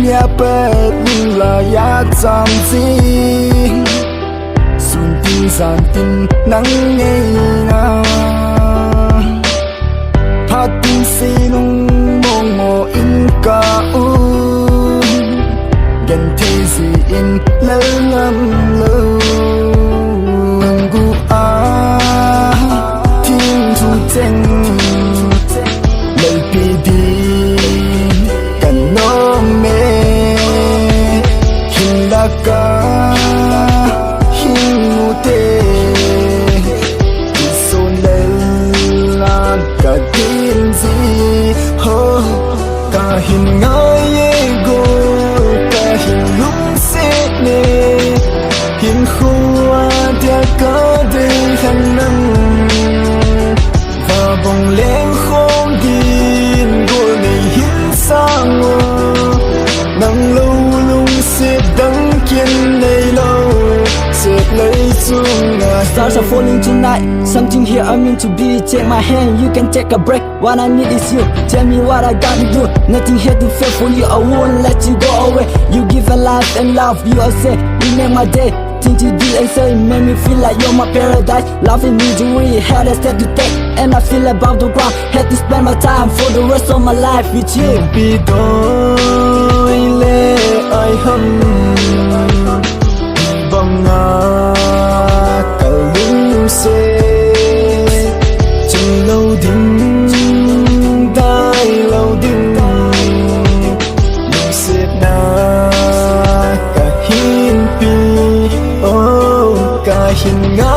nia bết là ya chăm gì xuân tin giàn tin nắng ngày na phát tin si lung mong mò in cả u gần thế gì in lỡ ngâm lỡ gu thiên thu chân lời pi đi cần nó mê hình là cả hình mù tê đi xôn lên là cả tin gì hô cả hình ngơi ego cả hình lúc sẽ nè hình khua theo có đời khăn năng và vòng lên không điên của này hiến sang nắng lâu lung sẽ đắng kiên đầy lâu sẽ lấy xuống ngài. Stars are falling tonight. Something here I mean to be. Take my hand, you can take a break. What I need is you. Tell me what I gotta do. Nothing here to fail for you. I won't let you go away. You give a life and love. You are say you make my day. Things you did and say make me feel like you're my paradise. Loving me to really had a step to take, and I feel above the ground. Had to spend my time for the rest of my life with you. Bi đôi lệ ai hâm bằng cả lũ xe chân lâu đinh đai lâu đinh lũ xếp na cả hiên pi cả hình ngã